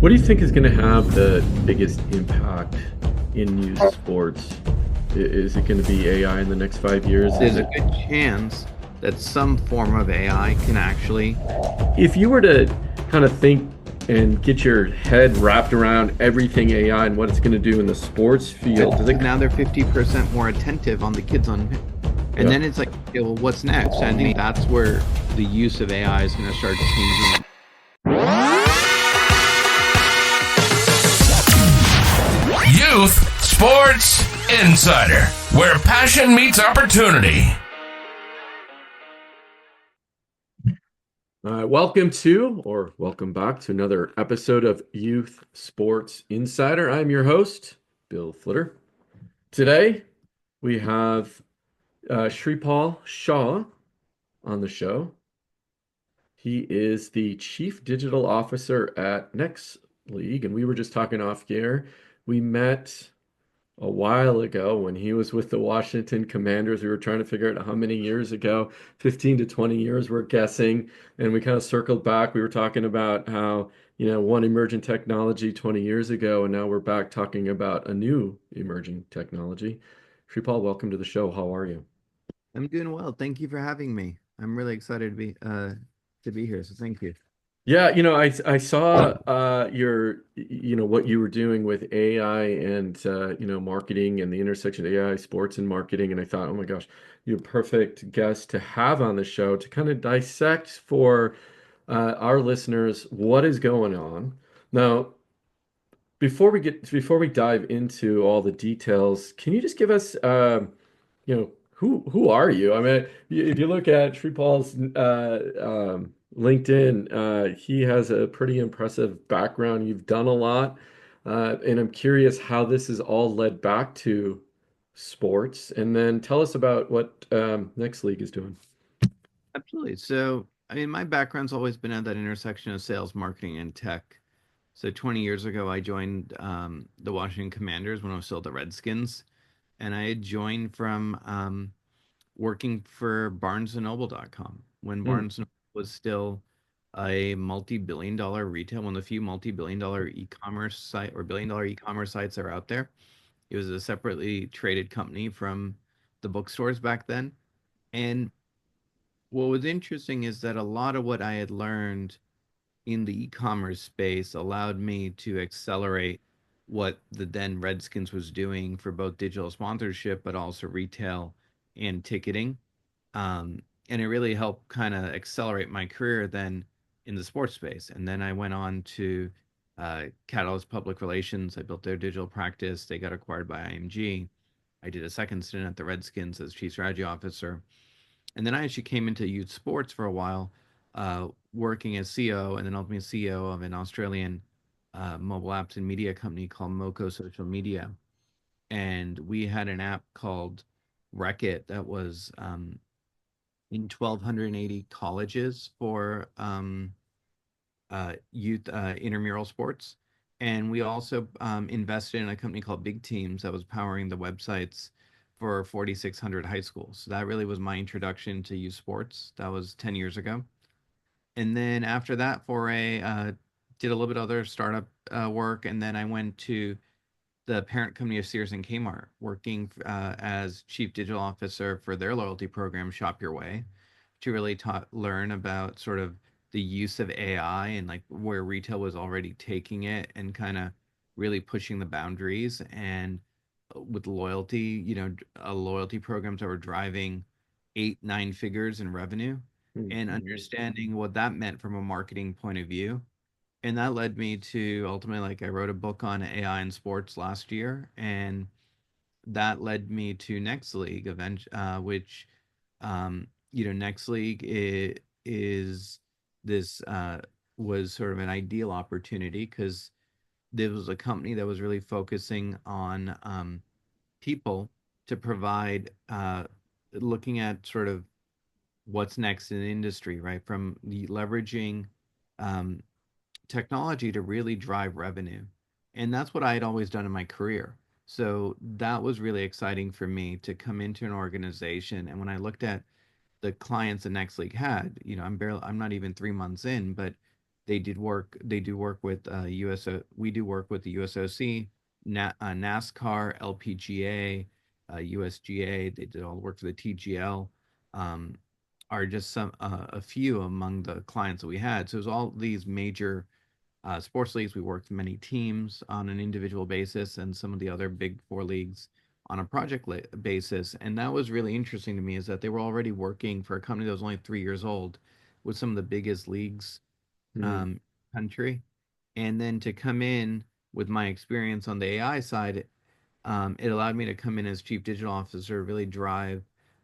What do you think is going to have the biggest impact in youth sports? Is it going to be AI in the next 5 years? Is There's a it? good chance that some form of AI can actually. If you were to kind of think and get your head wrapped around everything AI and what it's going to do in the sports field, does it? Now they're 50% more attentive on the kids on, and Yeah. then it's like, okay, well, what's next? I think that's where the use of AI is going to start changing. Youth Sports Insider, where passion meets opportunity. Welcome back to another episode of Youth Sports Insider. I'm your host, Bill Flitter. Today, we have Shripal Shah on the show. He is the Chief Digital Officer at Next League, and we were just talking off air. We met a while ago when he was with the Washington Commanders. We were trying to figure out how many years ago, 15 to 20 years, we're guessing. And we kind of circled back. We were talking about how, one emerging technology 20 years ago, and now we're back talking about a new emerging technology. Shripal, welcome to the show. How are you? I'm doing well. Thank you for having me. I'm really excited to be here. So thank you. Yeah, I saw what you were doing with AI and marketing and the intersection of AI, sports and marketing, and I thought, oh my gosh, you're a perfect guest to have on the show to kind of dissect for our listeners what is going on. Now, before we dive into all the details, can you just give us who are you? I mean, if you look at Shripal's LinkedIn, he has a pretty impressive background. You've done a lot, and I'm curious how this is all led back to sports. And then tell us about what Next League is doing. Absolutely. So, I mean, my background's always been at that intersection of sales, marketing, and tech. So 20 years ago, I joined the Washington Commanders when I was still at the Redskins, and I had joined from working for BarnesandNoble.com when Hmm. Barnes and Noble was still a multi-billion dollar retail, one of the few multi-billion dollar e-commerce site or billion dollar e-commerce sites that are out there. It was a separately traded company from the bookstores back then. And what was interesting is that a lot of what I had learned in the e-commerce space allowed me to accelerate what the then Redskins was doing for both digital sponsorship, but also retail and ticketing. And it really helped kind of accelerate my career then in the sports space. And then I went on to Catalyst Public Relations. I built their digital practice. They got acquired by IMG. I did a second stint at the Redskins as chief strategy officer. And then I actually came into youth sports for a while, working as CEO and then ultimately CEO of an Australian mobile apps and media company called Moco Social Media. And we had an app called Wreck It that was in 1,280 colleges for youth intramural sports. And we also invested in a company called Big Teams that was powering the websites for 4,600 high schools. So that really was my introduction to youth sports. That was 10 years ago. And then after that foray, did a little bit of other startup work. And then I went to the parent company of Sears and Kmart, working as chief digital officer for their loyalty program, Shop Your Way, to really learn about sort of the use of AI and like where retail was already taking it and kind of really pushing the boundaries. And with loyalty, loyalty programs that were driving eight, nine figures in revenue and Mhm. understanding what that meant from a marketing point of view. And that led me to ultimately, like, I wrote a book on AI in sports last year, and that led me to Next League event, which, Next League is this was sort of an ideal opportunity because there was a company that was really focusing on people to provide, looking at sort of what's next in the industry, right? From the leveraging um, technology to really drive revenue. And that's what I had always done in my career. So that was really exciting for me to come into an organization. And when I looked at the clients the Next League had, I'm not even 3 months in, but They do work with USO. We do work with the USOC, NASCAR, LPGA, USGA. They did all the work for the TGL. Um, are just a few among the clients that we had. So it was all these major sports leagues. We worked with many teams on an individual basis, and some of the other big four leagues on a basis. And that was really interesting to me, is that they were already working for a company that was only 3 years old with some of the biggest leagues Mm, um, country. And then to come in with my experience on the AI side, it allowed me to come in as chief digital officer, really drive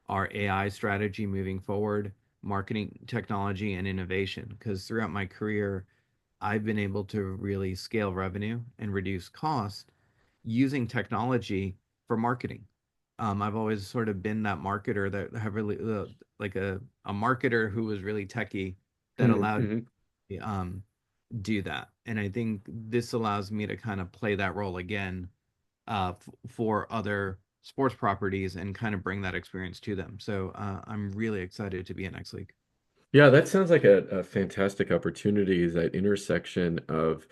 our AI strategy moving forward, marketing, technology, and innovation. Because throughout my career, I've been able to really scale revenue and reduce cost using technology for marketing. I've always sort of been that marketer that have really like a marketer who was really techie that mm, allowed mhm. me do that. And I think this allows me to kind of play that role again for other sports properties and kind of bring that experience to them. So I'm really excited to be in next league. Yeah, that sounds like a fantastic opportunity, is that intersection of,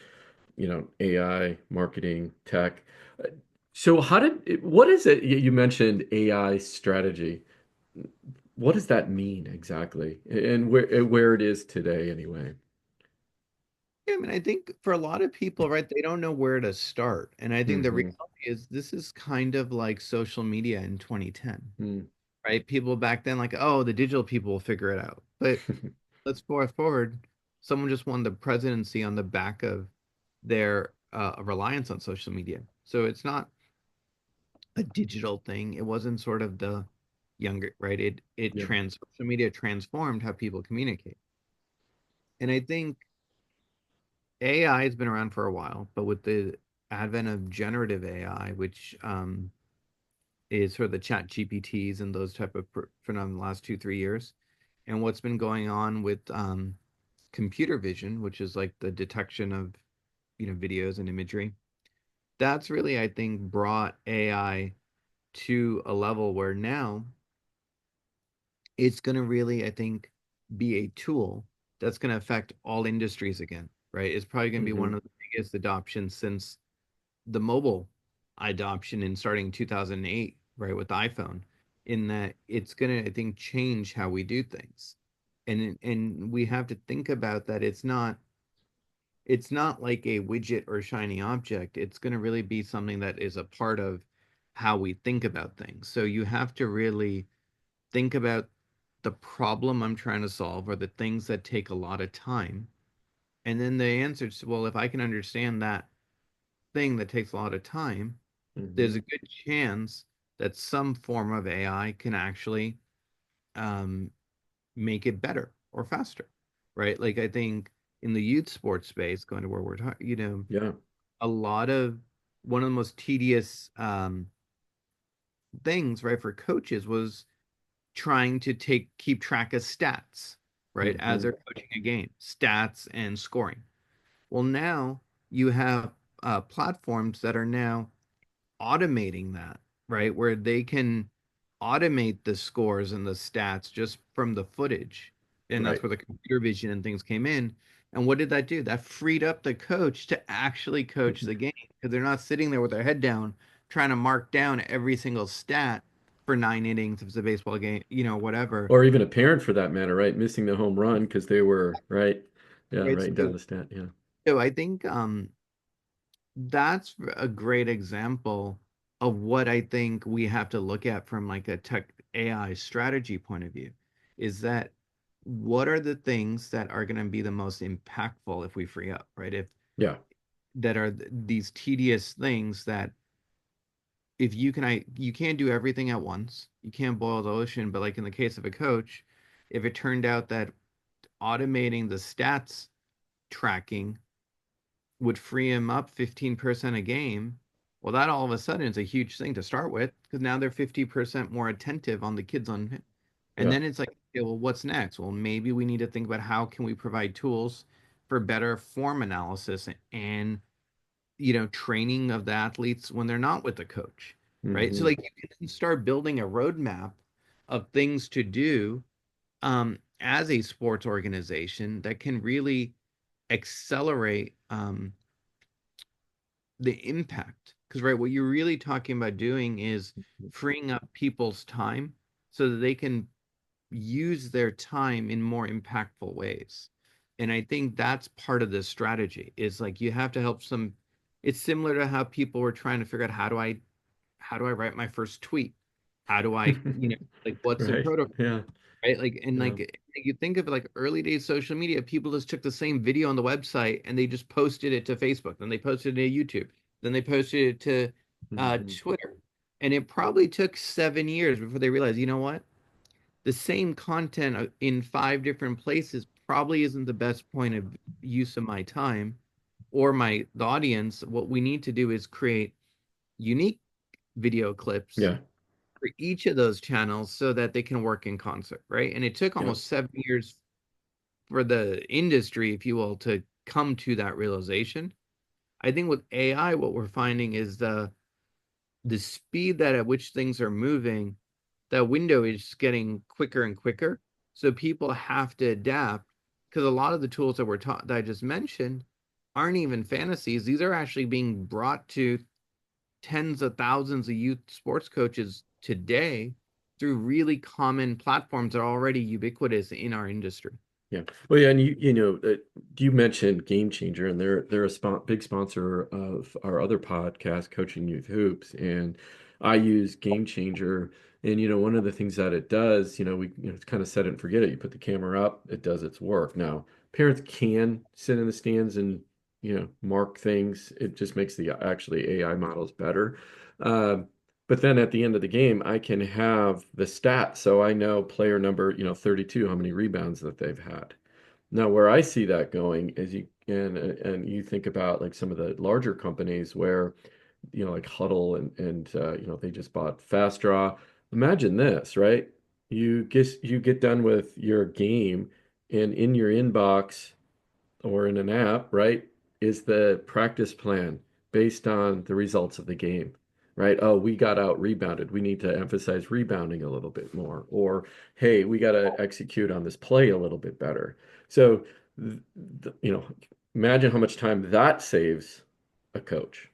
AI, marketing, tech. Uh, So what is it? You mentioned AI strategy. What does that mean exactly? And where it is today anyway? Yeah, I mean, I think for a lot of people, right, they don't know where to start. And I think the Hmm. reality is this is kind of like social media in 2010, Mm. right? People back then, like, oh, the digital people will figure it out. But let's forward. Someone just won the presidency on the back of their reliance on social media. So it's not a digital thing. It wasn't sort of the younger, right? Yeah. Social media transformed how people communicate. And I think AI has been around for a while, but with the advent of generative AI, which is sort of the chat GPTs and those type of phenomena the last 2, 3 years, and what's been going on with computer vision, which is like the detection of videos and imagery, that's really, I think, brought AI to a level where now it's going to really, I think, be a tool that's going to affect all industries again, right? It's probably going to be one Hmm. of the biggest adoptions since the mobile adoption in starting 2008, right, with the iPhone, in that it's going to, I think, change how we do things. And we have to think about that it's not like a widget or shiny object. It's going to really be something that is a part of how we think about things. So you have to really think about the problem I'm trying to solve or the things that take a lot of time. And then the answer is, well, if I can understand that thing that takes a lot of time, there's Hmm. a good chance that some form of AI can actually um, make it better or faster, right? Like I think in the youth sports space, going to where we're talking, Yeah. a lot of one of the most tedious things, right, for coaches was trying to keep track of stats, right, as Hmm. they're coaching a game, stats and scoring. Well, now you have platforms that are now automating that, right? Where they can automate the scores and the stats just from the footage. And that's Right. where the computer vision and things came in. And what did that do? That freed up the coach to actually coach the game because they're not sitting there with their head down trying to mark down every single stat for 9 innings if it's a baseball game, whatever. Or even a parent for that matter, right? Missing the home run because they were right. Yeah, Right. writing down So, the stat. Yeah. so I think that's a great example of what I think we have to look at from like a tech AI strategy point of view is that what are the things that are going to be the most impactful if we free up, right? If Yeah. that are these tedious things that if you can't do everything at once. You can't boil the ocean, but like in the case of a coach, if it turned out that automating the stats tracking would free him up 15% a game, well, that all of a sudden is a huge thing to start with because now they're 50% more attentive on the kids on him. And Yeah. then it's like, okay, well, what's next? Well, maybe we need to think about how can we provide tools for better form analysis and training of the athletes when they're not with the coach, right? So Hmm. like you can start building a roadmap of things to do as a sports organization that can really accelerate the impact. Because, right, what you're really talking about doing is freeing up people's time so that they can use their time in more impactful ways. And I think that's part of the strategy is like you have to help some. It's similar to how people were trying to figure out how do I write my first tweet? How do I, like what's the Right. protocol? Yeah. Right? Like, and Yeah. like you think of like early days social media, people just took the same video on the website and they just posted it to Facebook, then they posted it to YouTube, then they posted it to Hmm. Twitter. And it probably took 7 years before they realized, you know what? The same content in 5 different places probably isn't the best point of use of my time or the audience. What we need to do is create unique video clips Yeah. for each of those channels so that they can work in concert, right? And it took Yeah. almost 7 years for the industry, if you will, to come to that realization. I think with AI, what we're finding is the speed that at which things are moving, that window is getting quicker and quicker. So people have to adapt because a lot of the tools that that I just mentioned aren't even fantasies. These are actually being brought to tens of thousands of youth sports coaches today through really common platforms that are already ubiquitous in our industry. Yeah. Well, yeah, and you mentioned Game Changer, and they're a big sponsor of our other podcast, Coaching Youth Hoops, and I use Game Changer, and one of the things that it does, it's kind of set it and forget it. You put the camera up, it does its work. Now, parents can sit in the stands and mark things. It just makes the actually AI models better. Um, but then at the end of the game, I can have the stats. So I know player number, 32, how many rebounds that they've had. Now, where I see that going is and you think about like some of the larger companies where, like Huddle and they just bought Fast Draw. Imagine this, right? You get done with your game and in your inbox or in an app, right, is the practice plan based on the results of the game, right? Oh, we got out rebounded. We need to emphasize rebounding a little bit more. Or, hey, we got to execute on this play a little bit better. So, th you know, imagine how much time that saves a coach.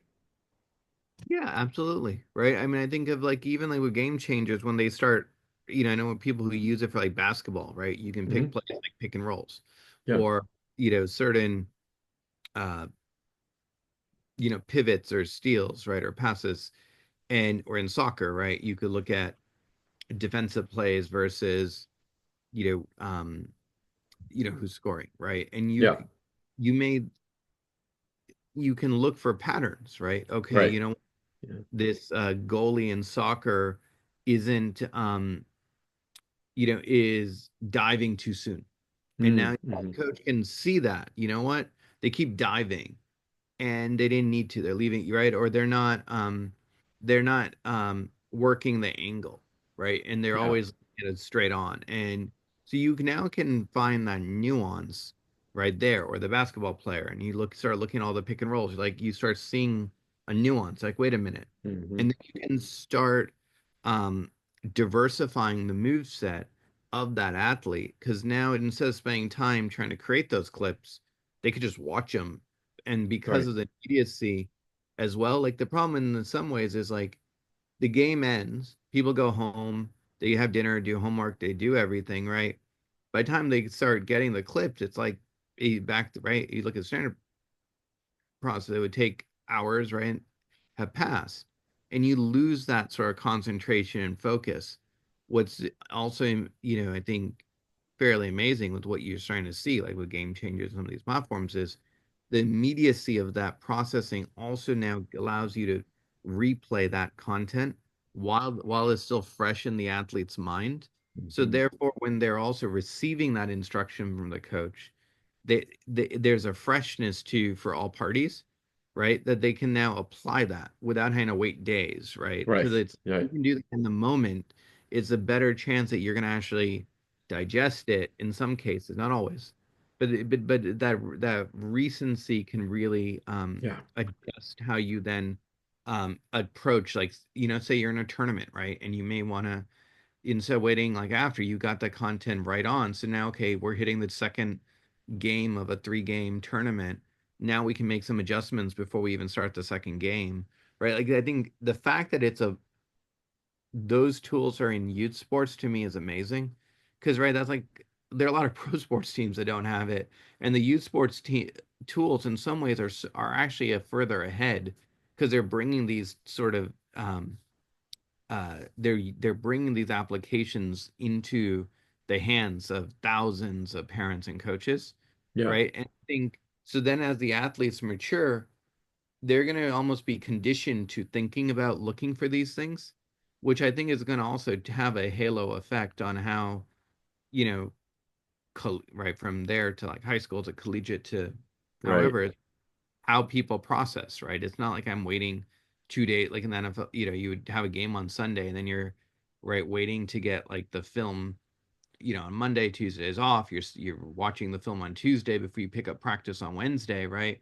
Yeah, absolutely. Right. I mean, I think of like even like with game changers when they start, I know people who use it for like basketball, right? You can pick Hmm. plays like pick and rolls Yeah, or, certain uh, pivots or steals, right? Or passes. And or in soccer, right? You could look at defensive plays versus, you who's scoring, right? And yeah, you may you can look for patterns, right? Okay, right. Yeah. this goalie in soccer isn't is diving too soon. And now Mm-hmm. coach can see that. You know what? They keep diving and they didn't need to. They're leaving you right, or they're not working the angle, right? And they're Yeah. always straight on. And so you now can find that nuance right there, or the basketball player, and you start looking at all the pick and rolls, like you start seeing a nuance, like, wait a minute. Hmm. And then you can start um diversifying the move set of that athlete because now instead of spending time trying to create those clips, they could just watch them. And because Right. of the immediacy as well, like the problem in some ways is like the game ends, people go home, they have dinner, do homework, they do everything, right? By the time they start getting the clips, it's like back to right. You look at the standard process, it would take hours, right? Have passed. And you lose that sort of concentration and focus. What's also, I think fairly amazing with what you're starting to see, like with game changers, some of these platforms, is the immediacy of that processing also now allows you to replay that content while it's still fresh in the athlete's mind. So Hmm. therefore, when they're also receiving that instruction from the coach, there's a freshness to for all parties, right? That they can now apply that without having to wait days, right? Right. Because it's Yeah. you can do that in the moment. It's a better chance that you're going to actually digest it in some cases, not always, but that recency can really Yeah. adjust how you then approach, like, say you're in a tournament, right? And you may want to, instead of waiting like after you got the content right on, so now okay, we're hitting the second game of a 3 game tournament, now we can make some adjustments before we even start the second game, right? Like I think the fact that it's a those tools are in youth sports to me is amazing because right that's like there are a lot of pro sports teams that don't have it, and the youth sports tools in some ways are actually a further ahead because they're bringing these sort of they're bringing these applications into the hands of thousands of parents and coaches, Yeah. right? And I think so then as the athletes mature, they're going to almost be conditioned to thinking about looking for these things, which I think is going to also have a halo effect on how, you know, right from there to like high school to collegiate to Right. however, how people process, right? It's not like I'm waiting 2 days, like in the NFL, you would have a game on Sunday and then you're right waiting to get like the film, on Monday, Tuesday is off. You're watching the film on Tuesday before you pick up practice on Wednesday, right?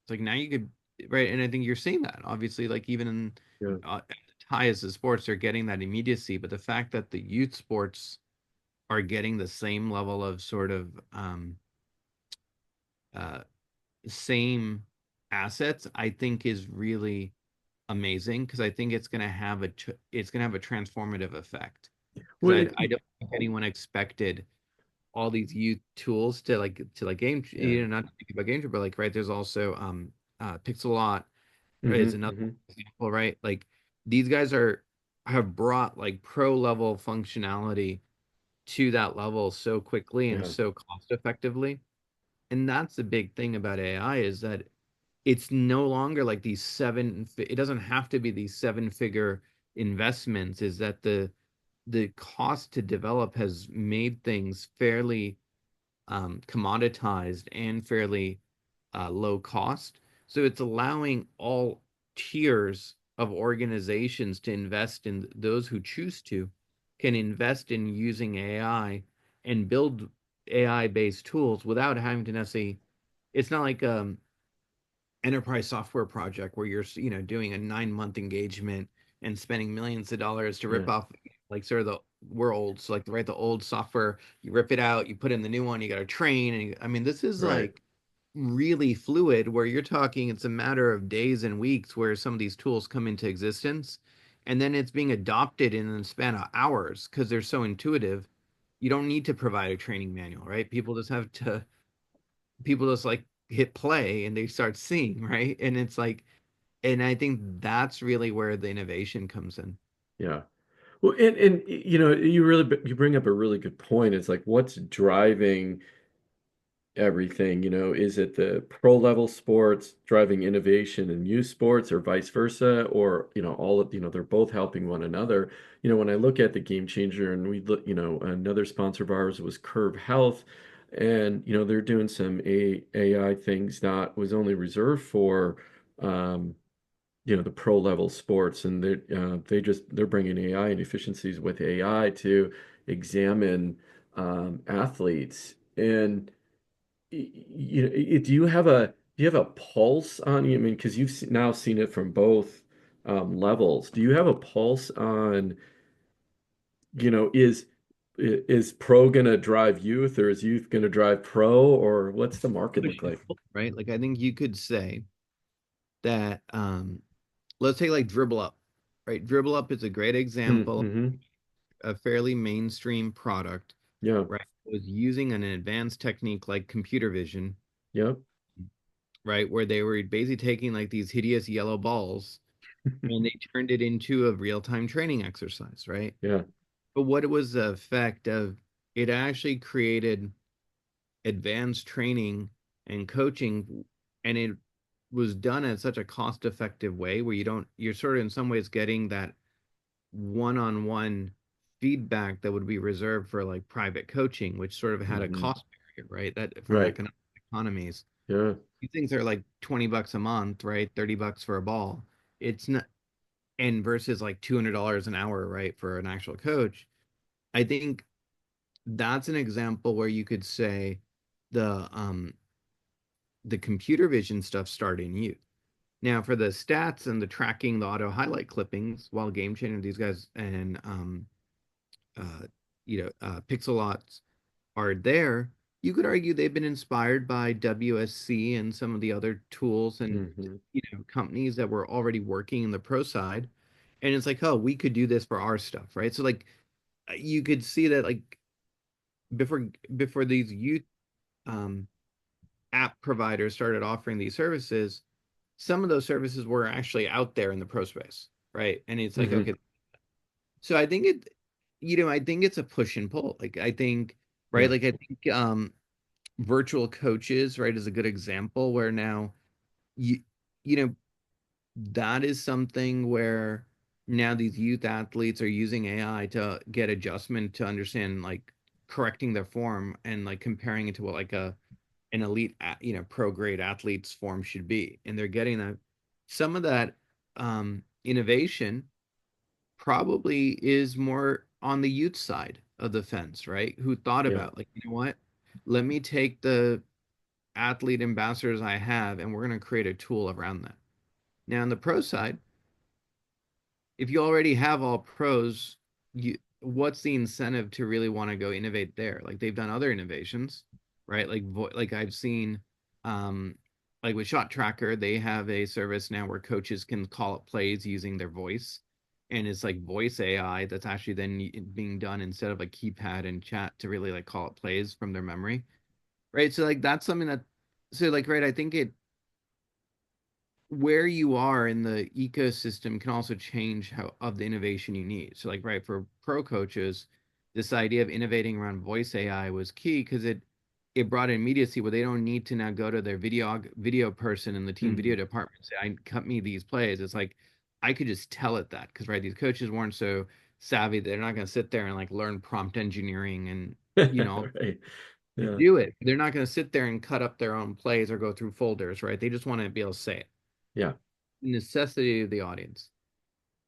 It's like now you could, right? And I think you're seeing that obviously, like even in Yeah. at the highest of sports, they're getting that immediacy. But the fact that the youth sports are getting the same level of sort of uh, same assets, I think is really amazing because I think it's going to have a transformative effect. Because Well, I don't think anyone expected all these youth tools to like game, yeah. not to think about game, but like right, there's also Pixel is Hmm. another Hmm. example, right? Like these guys have brought like pro level functionality to that level so quickly and Yeah. so cost effectively. And that's the big thing about AI is that it's no longer like it doesn't have to be these 7 figure investments, is that the cost to develop has made things fairly commoditized and fairly low cost. So it's allowing all tiers of organizations to invest in those who choose to can invest in using AI and build AI based tools without having to necessarily. It's not like enterprise software project where you're doing a 9 month engagement and spending millions of dollars to Yeah. rip off like sort of the world. So like right, the old software, you rip it out, you put in the new one, you got to train, and I mean this is Right. like really fluid where you're talking it's a matter of days and weeks where some of these tools come into existence, and then it's being adopted in the span of hours because they're so intuitive. You don't need to provide a training manual, right? People just like hit play and they start seeing, right? And it's like, and I think that's really where the innovation comes in. Yeah. Well, and you bring up a really good point. It's like what's driving everything, is it the pro level sports driving innovation in youth sports or vice versa, or, all of, they're both helping one another. When I look at the game changer and we look, another sponsor of ours was Curve Health, and, they're doing some AI things that was only reserved for, um, the pro level sports, and they're bringing AI and efficiencies with AI to examine athletes. And do you have a pulse on you? I mean, because you've now seen it from both levels. Do you have a pulse on, is pro gonna drive youth, or is youth gonna drive pro, or what's the market Push look and like? pull, right? Like I think you could say that let's take like Dribble Up, right? Dribble Up is a great example, Mm-hmm. a fairly mainstream product, Yeah. right? It was using an advanced technique like computer vision, Yep. right? Where they were basically taking like these hideous yellow balls and they turned it into a real-time training exercise, right? Yeah. But what it was the effect of, it actually created advanced training and coaching, and it was done in such a cost-effective way where you're sort of in some ways getting that one-on-one feedback that would be reserved for like private coaching, which sort of had a Hmm. cost barrier, right? That from Right. economic economies, Yeah. these things are like $20 a month, right? $30 for a ball. It's not, and versus like $200 an hour, right, for an actual coach. I think that's an example where you could say the um the computer vision stuff started in youth. Now for the stats and the tracking, the auto highlight clippings, while Game Changer, these guys and Pixelots are there, you could argue they've been inspired by WSC and some of the other tools and Hmm. companies that were already working in the pro side. And it's like, oh, we could do this for our stuff, right? So like you could see that like before before these youth um, app providers started offering these services, some of those services were actually out there in the pro space, right? And it's like, Hmm. okay, so I think I think it's a push and pull. Like I think, right? Yeah. Like I think virtual coaches, right, is a good example where now you you know that is something where now these youth athletes are using AI to get adjustment to understand like correcting their form and like comparing it to what like an elite pro grade athlete's form should be, and they're getting that some of that innovation probably is more on the youth side of the fence, right? Who thought Yeah. about like, you know what? Let me take the athlete ambassadors I have and we're going to create a tool around that. Now, on the pro side, if you already have all pros, what's the incentive to really want to go innovate there? Like they've done other innovations, right? Like I've seen um like with Shot Tracker, they have a service now where coaches can call up plays using their voice. And it's like voice AI that's actually then being done instead of a keypad and chat to really like call up plays from their memory. Right. So like that's something that so like right, I think it where you are in the ecosystem can also change how of the innovation you need. So like right for pro coaches, this idea of innovating around voice AI was key because it brought immediacy where they don't need to now go to their video person in the team video Hmm. department and say, I cut me these plays. It's like I could just tell it that because right, these coaches weren't so savvy. They're not going to sit there and like learn prompt engineering and Right. to Yeah. do it. They're not going to sit there and cut up their own plays or go through folders, right? They just want to be able to say it Yeah. necessity of the audience.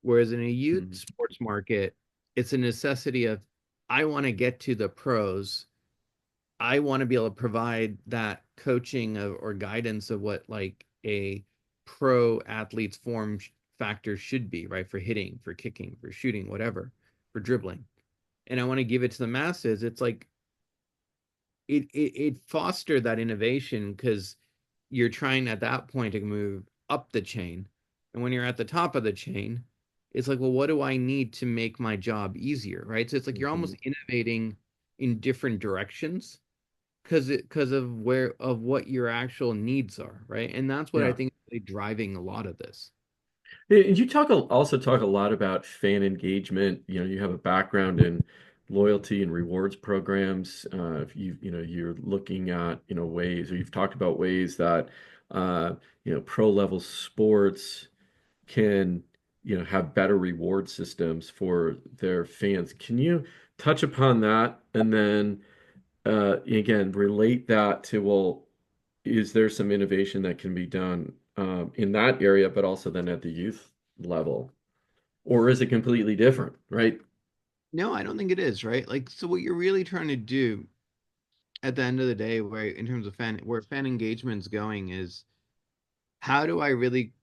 Whereas in a youth Hmm. sports market, it's a necessity of I want to get to the pros. I want to be able to provide that coaching or guidance of what like a pro athlete's factor should be, right? For hitting, for kicking, for shooting, whatever, for dribbling. And I want to give it to the masses. It's like it fostered that innovation because you're trying at that point to move up the chain. And when you're at the top of the chain, it's like, well, what do I need to make my job easier? Right. So it's like you're Hmm. almost innovating in different directions because of what your actual needs are. Right. And that's what I Yeah. think is really driving a lot of this. You also talk a lot about fan engagement. You have a background in loyalty and rewards programs. If you're looking at, ways, or you've talked about ways that, uh, pro level sports can, have better reward systems for their fans. Can you touch upon that and then, again, relate that to, well, is there some innovation that can be done in that area, but also then at the youth level? Or is it completely different, right? No, I don't think it is, right? Like, so what you're really trying to do at the end of the day, where in terms of where fan engagement's going is how do I really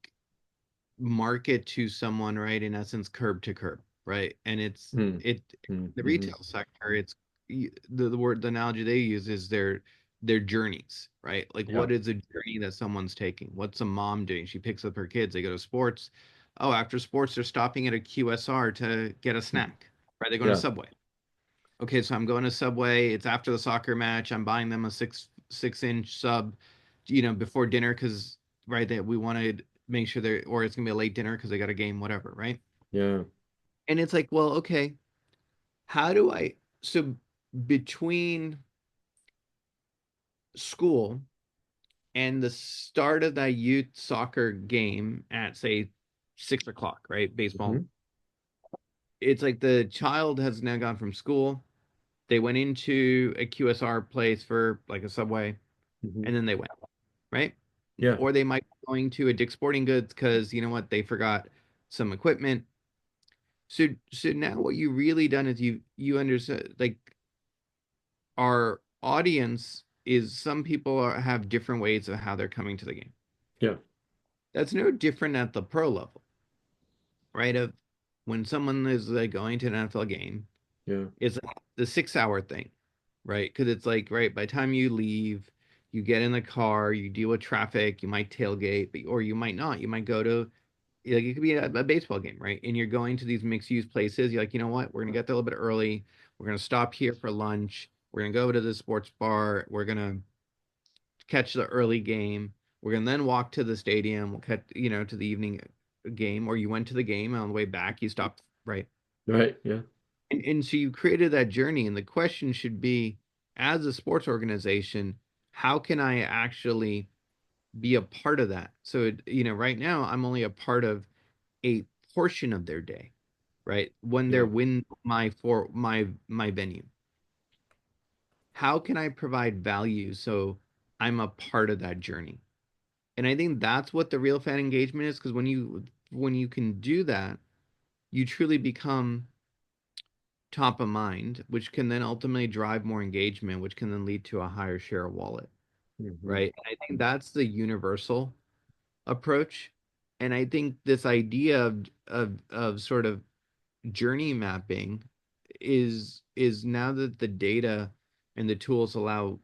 market to someone, right? In essence, curb to curb, right? And Mm, it mm, the hmm. retail sector. It's the word the analogy they use is their journeys, right? Like Yeah. what is a journey that someone's taking? What's a mom doing? She picks up her kids. They go to sports. Oh, after sports, they're stopping at a QSR to get a Mm, snack, right? They're going to yeah. Subway. Okay, so I'm going to Subway. It's after the soccer match. I'm buying them a six inch sub, before dinner because right that we wanted to make sure they're or it's gonna be a late dinner because they got a game, whatever, right? Yeah. And it's like, well, okay, how do I so between school and the start of that youth soccer game at say 6 o'clock, right? Baseball. Hmm. It's like the child has now gone from school. They went into a QSR place for like a Subway, Hmm. and then they went, right? Yeah. Or they might be going to a Dick's Sporting Goods because you know what, they forgot some equipment. So now what you really done is you understand like our audience is some people have different ways of how they're coming to the game. Yeah. That's no different at the pro level, right? Of when someone is like going to an NFL game, Yeah. it's like the 6 hour thing. right? Because it's like, right, by the time you leave, you get in the car, you deal with traffic, you might tailgate, or you might not. You might go to, like, it could be a baseball game, right? And you're going to these mixed use places. You're like, you know what? We're gonna get there a little bit early. We're gonna stop here for lunch. We're gonna go to the sports bar. We're gonna catch the early game. We're gonna then walk to the stadium. We'll catch, to the evening game, or you went to the game and on the way back, you stopped, right? Right. Yeah. And so you created that journey, and the question should be, as a sports organization, how can I actually be a part of that? So, right now I'm only a part of a portion of their day, right? When they're Yeah. win my venue. How can I provide value so I'm a part of that journey? And I think that's what the real fan engagement is, because when you can do that, you truly become top of mind, which can then ultimately drive more engagement, which can then lead to a higher share of wallet, Hmm. right? And I think that's the universal approach. And I think this idea of sort of journey mapping is now that the data and the tools allow,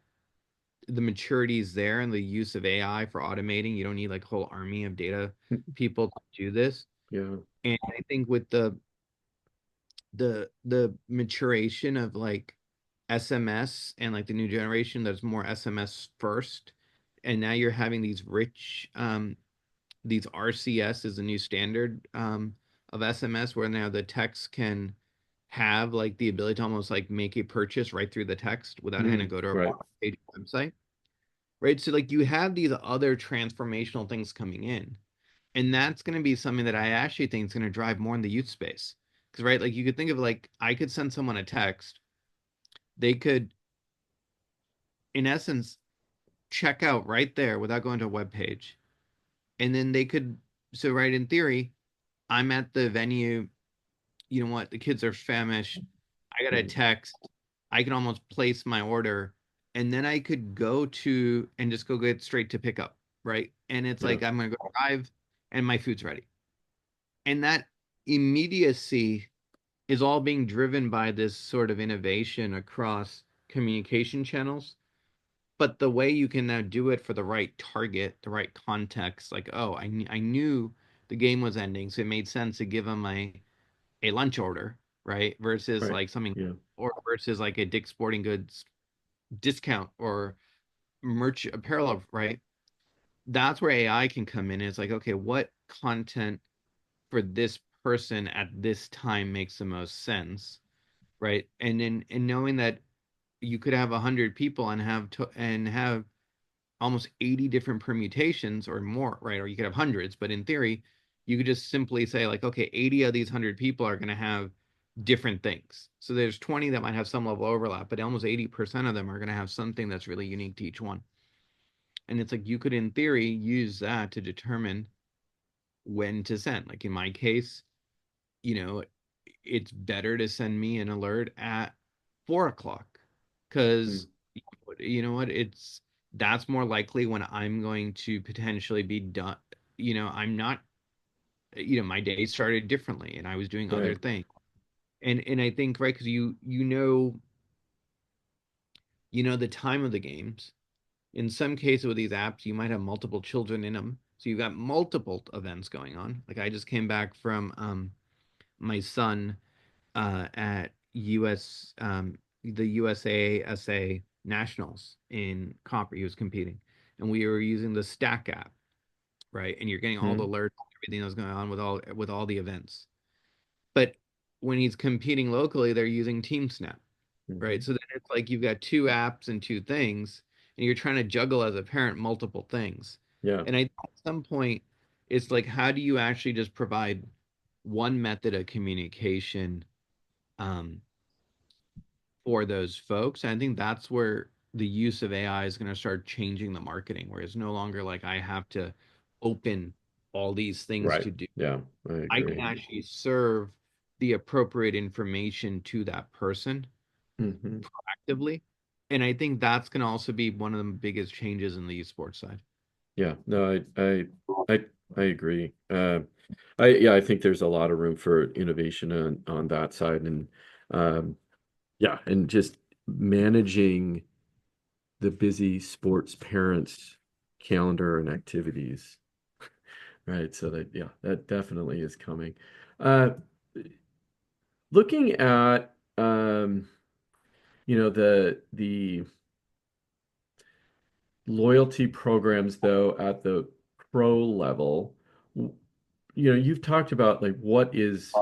the maturity is there, and the use of AI for automating, you don't need like a whole army of data people to do this. Yeah. And I think with the maturation of like SMS and like the new generation, there's more SMS first. And now you're having these RCS is a new standard of SMS, where now the text can have like the ability to almost like make a purchase right through the text without having to Mm, go to a right. page website. Right. So like you have these other transformational things coming in. And that's going to be something that I actually think is going to drive more in the youth space. Because, right, like you could think of like I could send someone a text, they could, in essence, check out right there without going to a web page. And then they could, so right, in theory, I'm at the venue, you know what, the kids are famished. I got a Mm, text. I can almost place my order, and then I could go to and just go get straight to pickup, right? And it's yeah. like I'm gonna go drive and my food's ready. And that immediacy is all being driven by this sort of innovation across communication channels. But the way you can now do it for the right target, the right context, like, oh, I knew the game was ending, so it made sense to give them a lunch order, right? Versus Right. like something, Yeah. or versus like a Dick's Sporting Goods discount or merch apparel, right? That's where AI can come in. It's like, okay, what content for this person at this time makes the most sense, right? And knowing that you could have 100 people and have almost 80 different permutations or more, right? Or you could have hundreds, but in theory, you could just simply say like, okay, 80 of these 100 people are going to have different things. So there's 20 that might have some level of overlap, but almost 80% of them are going to have something that's really unique to each one. And it's like you could, in theory, use that to determine when to send. Like in my case, you know, it's better to send me an alert at 4 o'clock, Mm, because you know what, that's more likely when I'm going to potentially be done. I'm not, my day started differently and I was doing other right. things. And I think, right, because you know the time of the games. In some cases with these apps, you might have multiple children in them. So you've got multiple events going on. Like I just came back from my son at the USASA Nationals in Copper. He was competing, and we were using the Stack app, right? And you're getting all the Mm, alerts, everything that's going on with all the events. But when he's competing locally, they're using TeamSnap, right? hmm. So then it's like you've got two apps and two things, and you're trying to juggle as a parent multiple things. Yeah. And at some point, it's like, how do you actually just provide one method of communication um, for those folks? And I think that's where the use of AI is going to start changing the marketing, where it's no longer like I have to open all these things Right. to do. Yeah. I I can agree. actually serve the appropriate information to that person Hmm. actively. And I think that's going to also be one of the biggest changes in the esports side. Yeah. No, I, I agree. I think there's a lot of room for innovation on that side, and um, yeah, and just managing the busy sports parents calendar and activities, right? So that, yeah, that definitely is coming. Uh, looking at the loyalty programs though at the pro level, you've talked about like what is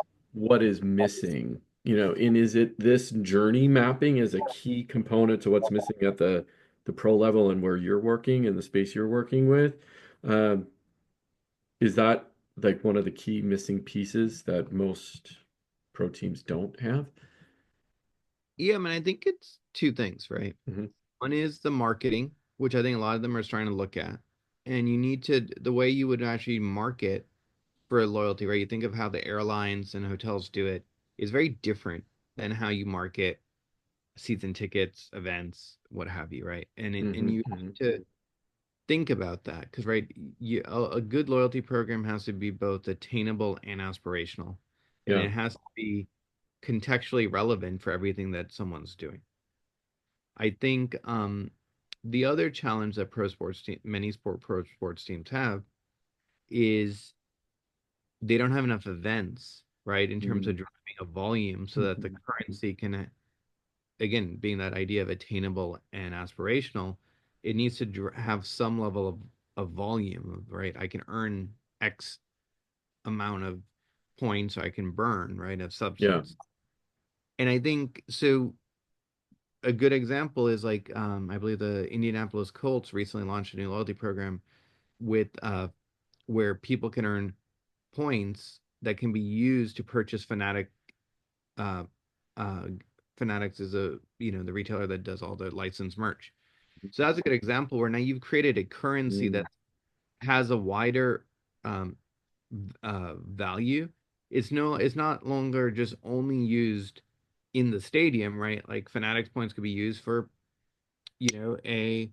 missing, and is it this journey mapping as a key component to what's missing at the pro level and where you're working and the space you're working with? Um, is that like one of the key missing pieces that most pro teams don't have? Yeah, I mean, I think it's two things, right? Hmm. One is the marketing, which I think a lot of them are trying to look at. And you need to, the way you would actually market for loyalty, right? You think of how the airlines and hotels do it is very different than how you market season tickets, events, what have you, right? And Hmm. you Hmm. have to think about that because, right, a good loyalty program has to be both attainable and aspirational, and Yeah. it has to be contextually relevant for everything that someone's doing. I think the other challenge that many pro sports teams have is they don't have enough events, right, in terms Mm-hmm. of driving a volume so that the currency can, again, being that idea of attainable and aspirational, it needs to have some level of volume, right? I can earn X amount of points, or I can burn, right, of Yeah. substance. And I think so. A good example is like I believe the Indianapolis Colts recently launched a new loyalty program with where people can earn points that can be used to purchase uh, uh, Fanatics is the retailer that does all the licensed merch. So that's a good example where now you've created a currency Mm. that has a wider um, value. It's not longer just only used in the stadium, right? Like Fanatics points could be used for a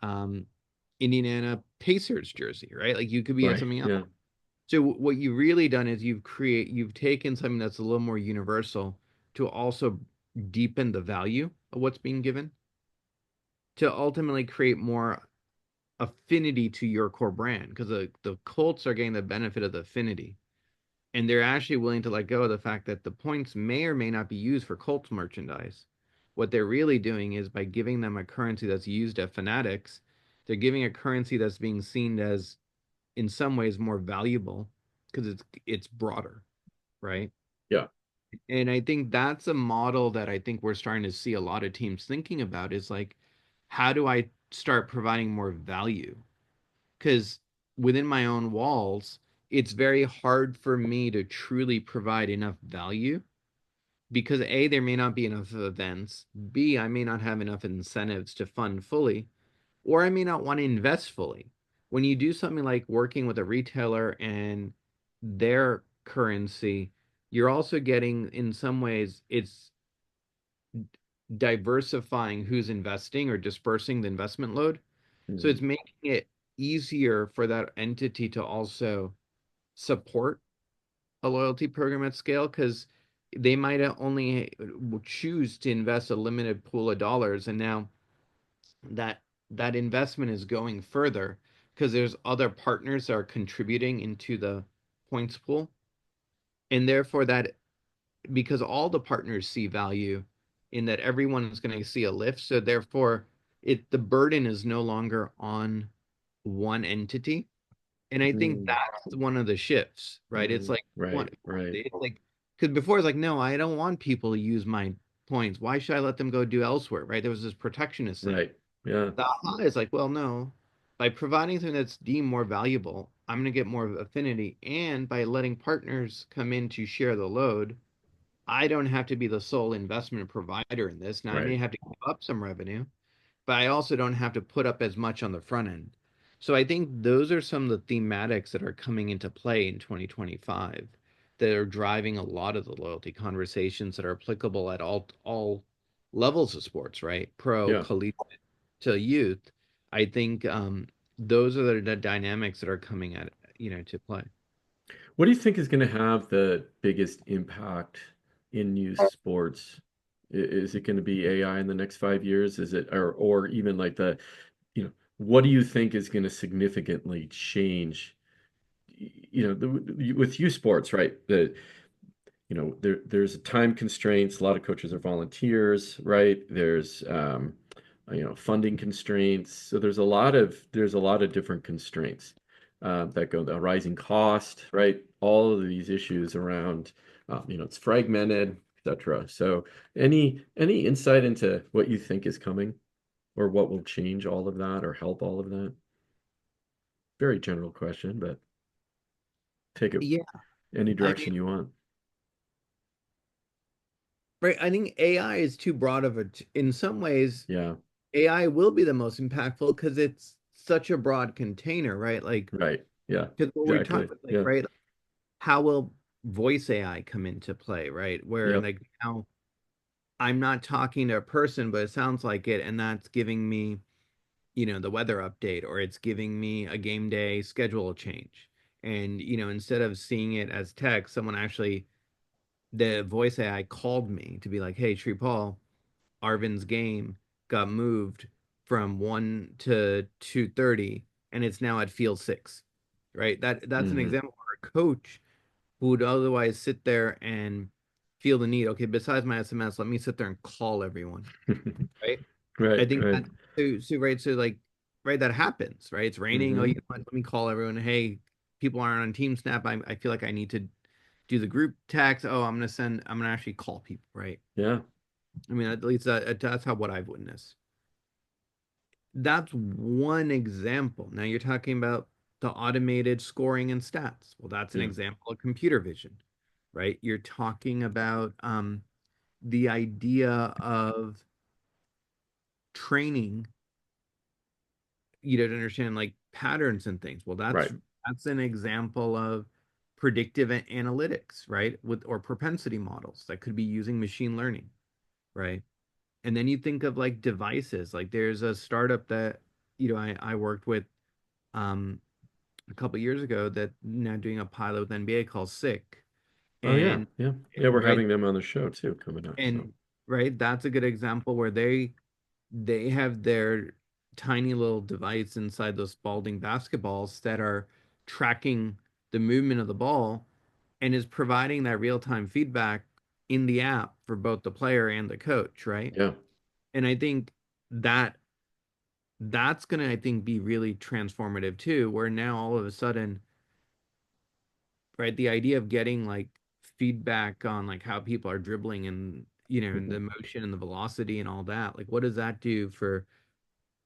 um, Indiana Pacers jersey, right? Like you could be at Right. something else. Yeah. So what you've really done is you've taken something that's a little more universal to also deepen the value of what's being given to ultimately create more affinity to your core brand because the Colts are getting the benefit of the affinity and they're actually willing to let go of the fact that the points may or may not be used for Colts merchandise. What they're really doing is by giving them a currency that's used at Fanatics, they're giving a currency that's being seen as in some ways more valuable because it's broader, right? Yeah. And I think that's a model that I think we're starting to see a lot of teams thinking about is like, how do I start providing more value? Because within my own walls, it's very hard for me to truly provide enough value because A, there may not be enough events, B, I may not have enough incentives to fund fully, or I may not want to invest fully. When you do something like working with a retailer and their currency, you're also getting, in some ways, it's diversifying who's investing or dispersing the investment load. So Mm. it's making it easier for that entity to also support a loyalty program at scale because they might only choose to invest a limited pool of dollars, and now that that investment is going further because there's other partners that are contributing into the points pool, and therefore that because all the partners see value in that everyone is going to see a lift, so therefore the burden is no longer on one entity. And I think Mm. that's one of the shifts, right? It's Mm. like Right. Right. it's like because before it's like, no, I don't want people to use my points. Why should I let them go do elsewhere, right? There was this protectionist thing. Right. Yeah. The aha is like, well, no, by providing something that's deemed more valuable, I'm going to get more affinity, and by letting partners come in to share the load, I don't have to be the sole investment provider in this. Now I Right. may have to give up some revenue, but I also don't have to put up as much on the front end. So I think those are some of the thematics that are coming into play in 2025 that are driving a lot of the loyalty conversations that are applicable at all levels of sports, right? Pro, Yeah. collegiate to youth. I think those are the dynamics that are coming at to play. What do you think is going to have the biggest impact in youth sports Is it going to be AI in the next 5 years? Is it, or even like what do you think is going to significantly change, with youth sports, right? There's time constraints. A lot of coaches are volunteers, right? There's funding constraints. So there's a lot of different constraints that go, the rising cost, right? All of these issues around, it's fragmented, etc. So any insight into what you think is coming, or what will change all of that or help all of that? Very general question, but take it Yeah, any I mean, direction you want. right. I think AI is too broad of in some ways, Yeah, AI will be the most impactful because it's such a broad container, right? Like, right. Yeah, because what we talk exactly. about, like, Yeah. right, how will voice AI come into play, right? Where Yep. like now I'm not talking to a person, but it sounds like it, and that's giving me, the weather update, or it's giving me a game day schedule change. And, instead of seeing it as text, someone actually, the voice AI called me to be like, hey, Shripal, Arvin's game got moved from 1 to 2:30 and it's now at field 6. Right? That's an Hmm. example where a coach who would otherwise sit there and feel the need, okay, besides my SMS, let me sit there and call everyone, right? I Right, think right. that right, so like, right, that happens, right? It's raining. Oh, Hmm. let me call everyone. Hey, people aren't on Team Snap. I feel like I need to do the group text. Oh, I'm gonna actually call people, right? Yeah, I mean, at least that's how what I've witnessed. That's one example. Now you're talking about the automated scoring and stats. Well, that's an yeah, example of computer vision, right? You're talking about the idea of training, to understand like patterns and things. Well, right. that's an example of predictive analytics, right? With or propensity models that could be using machine learning, right? And then you think of like devices. Like there's a startup that I worked with um a couple years ago that now doing a pilot with NBA called Sick. Oh yeah, And yeah, yeah. We're right having them on the show too coming up. So and right, that's a good example where they have their tiny little device inside those Spalding basketballs that are tracking the movement of the ball and is providing that real-time feedback in the app for both the player and the coach, right? yeah, And I think that that's going to, I think, be really transformative too, where now all of a sudden, right, the idea of getting like feedback on like how people are dribbling and, and mhm, the motion and the velocity and all that, like what does that do for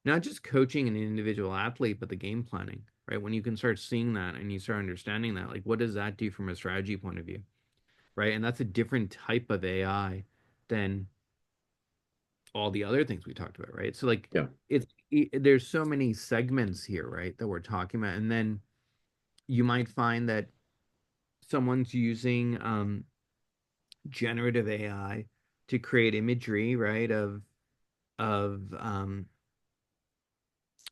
not just coaching an individual athlete, but the game planning, right? When you can start seeing that and you start understanding that, like what does that do from a strategy point of view, right? And that's a different type of AI than all the other things we talked about, right? So like yeah. there's so many segments here, right, that we're talking about. And then you might find that someone's using generative AI to create imagery, right, of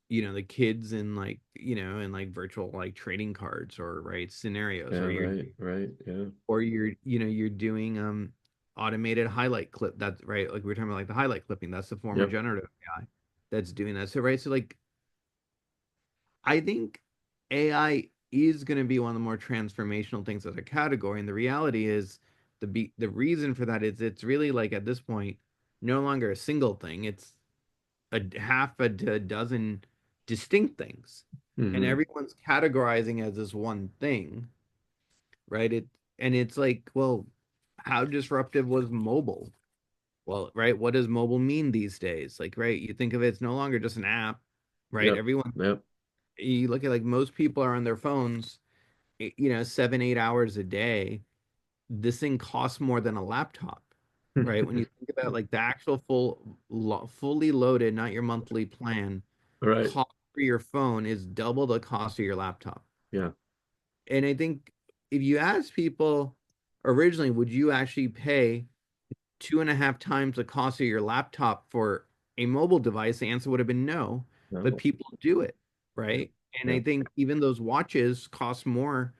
the kids in like, in like virtual like trading cards or right scenarios, Yeah, right, right. Yeah, or you're doing automated highlight clip. That's right, like we are talking about like the highlight clipping. That's the form of yep. generative AI that's doing that. So right, so like I think AI is going to be one of the more transformational things as a category, and the reality is the reason for that is it's really like at this point no longer a single thing. It's a half a dozen distinct things, and Hmm. everyone's categorizing as this one thing, right? It's like, well, how disruptive was mobile? Well, right, what does mobile mean these days? Like, right, you think of it, it's no longer just an app, right? Yep, Everyone, yep. you look at like most people are on their phones, 7, 8 hours a day. This thing costs more than a laptop, right? When you think about like the actual fully loaded, not your monthly plan, Right. cost for your phone is double the cost of your laptop. Yeah. And I think if you ask people originally, would you actually pay 2.5 times the cost of your laptop for a mobile device? The answer would have been no, but No. people do it, Yep. right? And I Yep. think even those watches cost more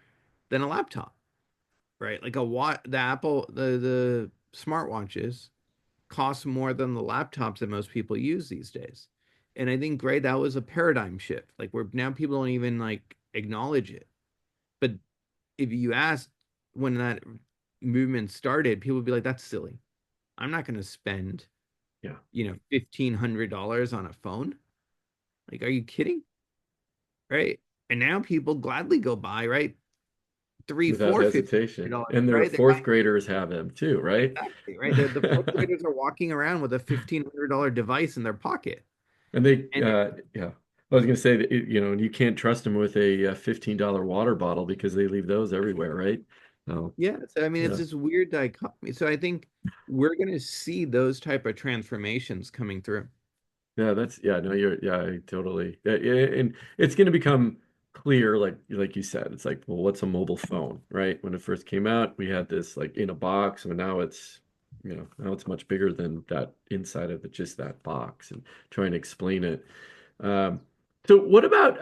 than a laptop, right? Like the smartwatches costs more than the laptops that most people use these days. And I think, right, that was a paradigm shift. Like where now people don't even like acknowledge it. But if you ask when that movement started, people would be like, that's silly. I'm not going to spend, Yeah. $1,500 on a phone. Like, are you kidding? Right. And now people gladly go buy, right? Three, Without four, fifty hesitation. dollars, And their right? They're fourth buying graders have them too, right? exactly right. The fourth graders are walking around with a $1,500 device in their pocket. And they, And yeah, I was going to say that, you can't trust them with a $15 water bottle because they leave those everywhere, right? Oh, yeah, so I mean, it's yeah. this weird dichotomy. So I think we're going to see those type of transformations coming through. Yeah, yeah, no, yeah, I totally. Yeah, yeah, and it's going to become clear, like you said, it's like, well, what's a mobile phone, right? When it first came out, we had this like in a box, and now now it's much bigger than that inside of just that box, and trying to explain it. Um, so what about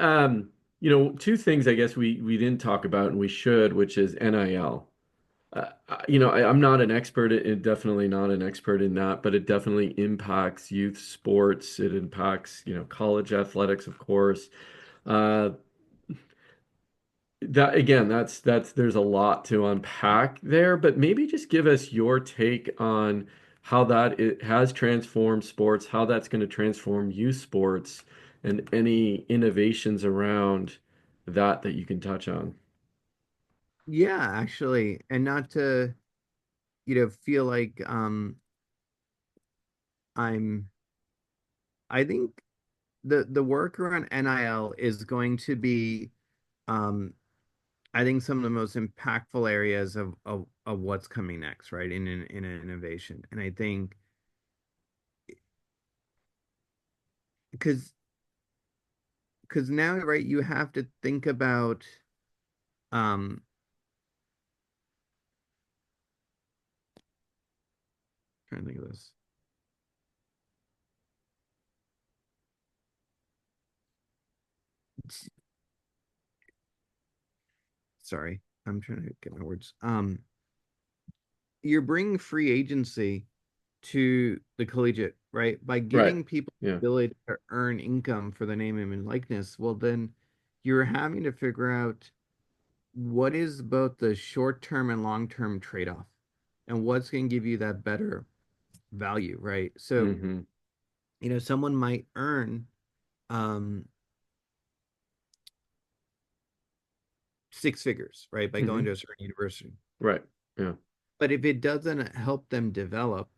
two things I guess we didn't talk about and we should, which is NIL. I'm not an expert, definitely not an expert in that, but it definitely impacts youth sports. It impacts, college athletics, of course. Uh, that again, there's a lot to unpack there, but maybe just give us your take on how that it has transformed sports, how that's going to transform youth sports, and any innovations around that you can touch on. Yeah, actually, and not to, feel like I'm I think the work around NIL is going to be um I think some of the most impactful areas of what's coming next, right? In an innovation. And I think because now, right, you have to think about um trying to think of this. Sorry, I'm trying to get my words. You're bringing free agency to the collegiate, right? By Right. giving people Yeah. the ability to earn income for the name, image, and likeness, well, then you're having to figure out what is both the short-term and long-term trade-off and what's going to give you that better value, right? So, Hmm. someone might earn um, six figures, right, by going Hmm. to a certain university. Right. Yeah. But if it doesn't help them develop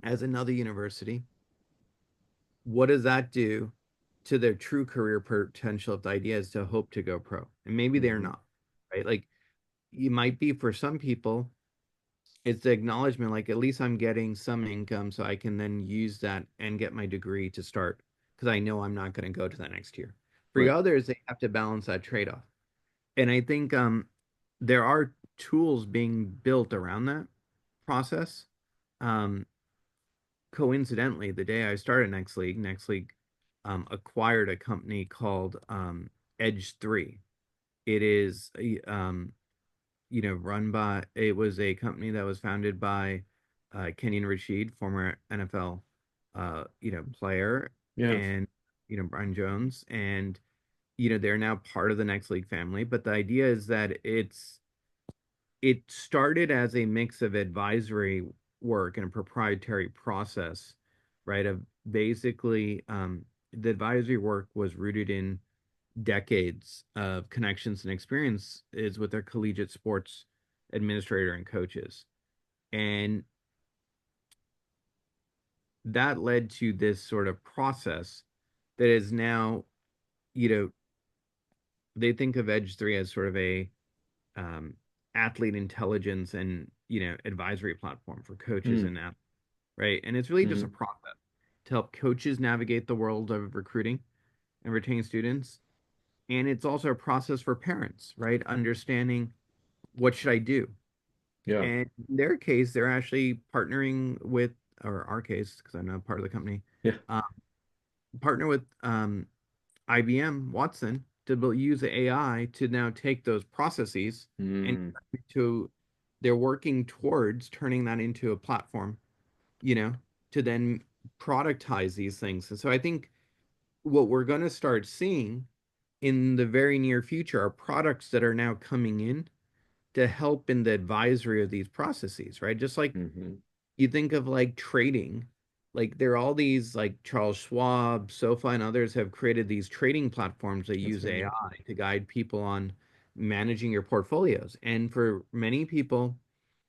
as another university, what does that do to their true career potential if the idea is to hope to go pro? And maybe they're Hmm. not, right? Like you might be for some people, it's the acknowledgement, like at least I'm getting some income so I can then use that and get my degree to start because I know I'm not going to go to that next year. For Right. others, they have to balance that trade-off. And I think there are tools being built around that process. Um, Coincidentally, the day I started Next League acquired a company called Edge 3. It is run by it was a company that was founded by Kenyon Rashid, former NFL player, Yeah. and Brian Jones, and they're now part of the Next League family. But the idea is that it started as a mix of advisory work and a proprietary process, right? Of basically, the advisory work was rooted in decades of connections and experience is with their collegiate sports administrator and coaches. And that led to this sort of process that is now, you know, they think of Edge 3 as sort of a um, athlete intelligence and, advisory platform for coaches Mm. and athletes, right? And it's really just a Hmm. process to help coaches navigate the world of recruiting and retaining students. And it's also a process for parents, right? Understanding what should I do? Yeah. And in their case, they're actually partnering with, or our case, because I'm not part of the company, Yeah. uh, partner with IBM Watson to use the AI to now take those processes and Mm. they're working towards turning that into a platform you know, to then productize these things. And so I think what we're going to start seeing in the very near future are products that are now coming in to help in the advisory of these processes, right? Just like Hmm. you think of like trading, like there are all these like Charles Schwab, SoFi, and others have created these trading platforms that That's use right. AI to guide people on managing your portfolios. And for many people,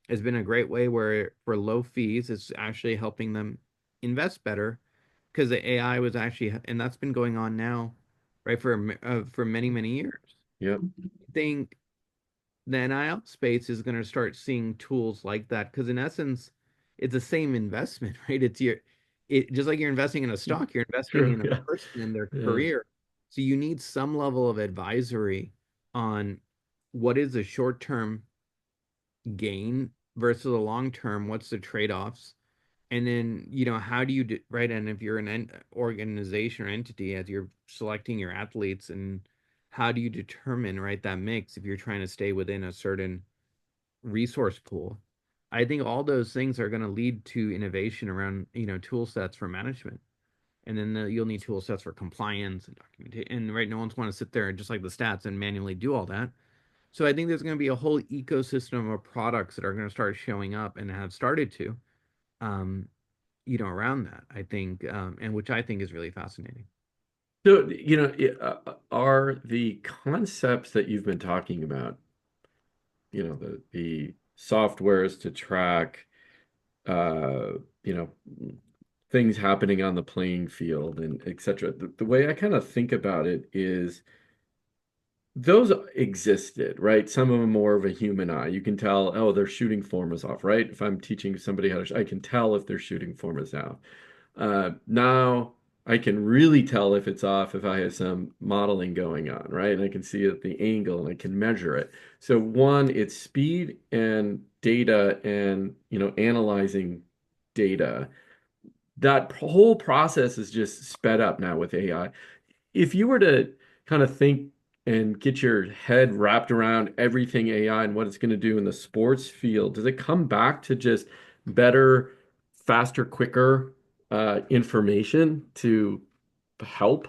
it's been a great way where for low fees, it's actually helping them invest better because the AI was actually, and that's been going on now, right, for many, many years. Yep. I think the NIL space is going to start seeing tools like that because in essence, it's the same investment, right? It just like you're investing in a stock, you're investing True. in a Yeah. person in their Yeah. career. So you need some level of advisory on what is the short-term gain versus the long term, what's the trade-offs? And then, how do you do, right? And if you're an organization or entity as you're selecting your athletes, and how do you determine, right, that mix if you're trying to stay within a certain resource pool? I think all those things are going to lead to innovation around, tool sets for management. And then you'll need tool sets for compliance and documentation. And right, no one's want to sit there and just like the stats and manually do all that. So I think there's going to be a whole ecosystem of products that are going to start showing up and have started to, um, around that, I think, and which I think is really fascinating. So, are the concepts that you've been talking about, the softwares to track, uh, you know, things happening on the playing field and et cetera. The way I kind of think about it is those existed, right? Some of them more of a human eye. You can tell, oh, their shooting form is off, right? If I'm teaching somebody how to, I can tell if their shooting form is off. Now I can really tell if it's off if I have some modeling going on, right? And I can see at the angle and I can measure it. So one, it's speed and data and, analyzing data. That whole process is just sped up now with AI. If you were to kind of think and get your head wrapped around everything AI and what it's going to do in the sports field, does it come back to just better, faster, quicker information to help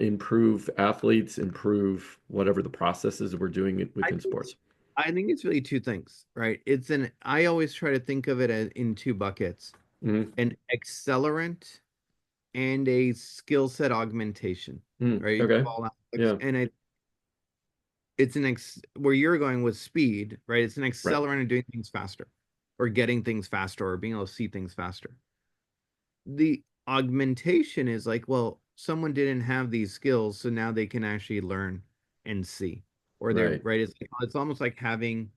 improve athletes, improve whatever the processes we're doing I within think sports? I think it's really two things, right? I always try to think of it in two buckets, Mm, an accelerant and a skill set augmentation, right? You have okay. all aspects, Yeah. and it's where you're going with speed, right? It's an Right. accelerant of doing things faster or getting things faster or being able to see things faster. The augmentation is like, well, someone didn't have these skills, so now they can actually learn and see. Or they're Right. right. It's almost like having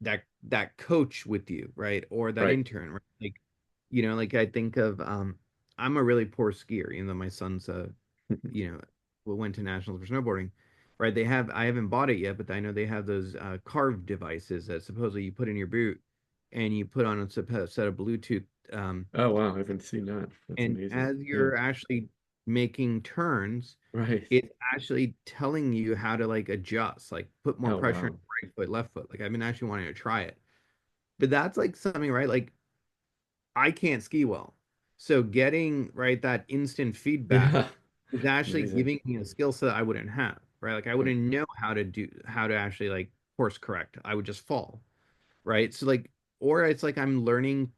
that coach with you, right? Or that Right. intern, right? Like, like I think of I'm a really poor skier, even though my son's you know, went to nationals for snowboarding. Right. I haven't bought it yet, but I know they have those carved devices that supposedly you put in your boot and you put on a set of Bluetooth um, Oh, wow. I haven't seen that. That's and amazing. as Yeah. you're actually making turns, Right. it's actually telling you how to like adjust, like put more Oh, pressure on wow. your right foot, left foot. Like I've been actually wanting to try it. But that's like something, right? Like I can't ski well. So getting right that instant feedback Yeah. is actually Amazing. giving me a skill set I wouldn't have, right? Like I Right. wouldn't know how to actually like course correct. I would just fall, right? So like, or it's like I'm learning,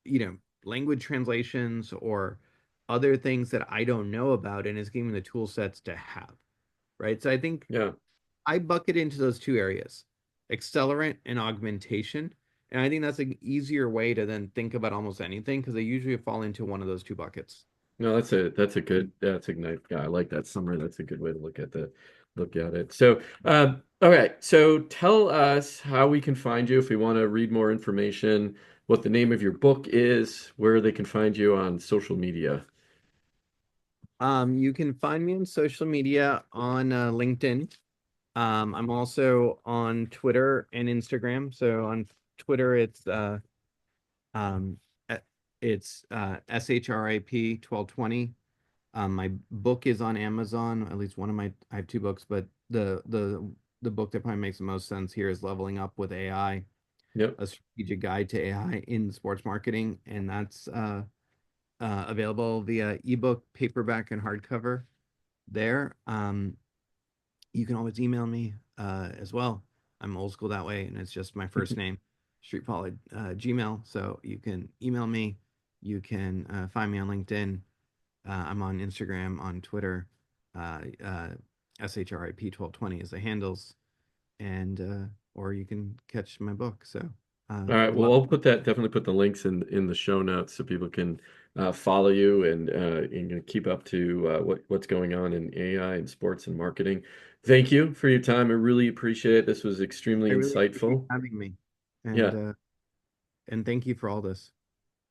you know, language translations or other things that I don't know about and is giving me the tool sets to have, right? So I think Yeah. I bucket into those two areas, accelerant and augmentation. And I think that's an easier way to then think about almost anything because they usually fall into one of those two buckets. No, that's a nice, yeah, I like that summary. That's a good way to look at it. So, okay, so tell us how we can find you if we want to read more information, what the name of your book is, where they can find you on social media. You can find me on social media on LinkedIn. I'm also on Twitter and Instagram. So on Twitter, um, uh, it's SHRIP 1220. My book is on Amazon. At least one of I have two books, but the book that probably makes the most sense here is Leveling Up with AI. Yep. A strategic guide to AI in sports marketing, and that's available via ebook, paperback, and hardcover there. You can always email me as well. I'm old school that way, and it's just my first name, Shripal Gmail. So you can email me. You can find me on LinkedIn. I'm on Instagram, on Twitter. SHRIP1220 is the handles, and or you can catch my book. So All right. would Well, love. I'll definitely put the links in the show notes so people can follow you and keep up to what's going on in AI and sports and marketing. Thank you for your time. I really appreciate it. This was extremely I really appreciate insightful. having me, and Yeah. uh, and thank you for all this.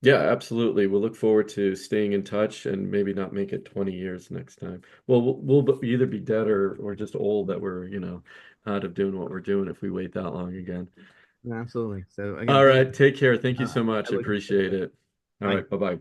Yeah, absolutely. We'll look forward to staying in touch and maybe not make it 20 years next time. Well, we'll either be dead or just old that we're, out of doing what we're doing if we wait that long again. Absolutely. So again, All thank right. you. Take care. Thank you I so much. I look forward appreciate to it. it. All Bye. right. Bye-bye.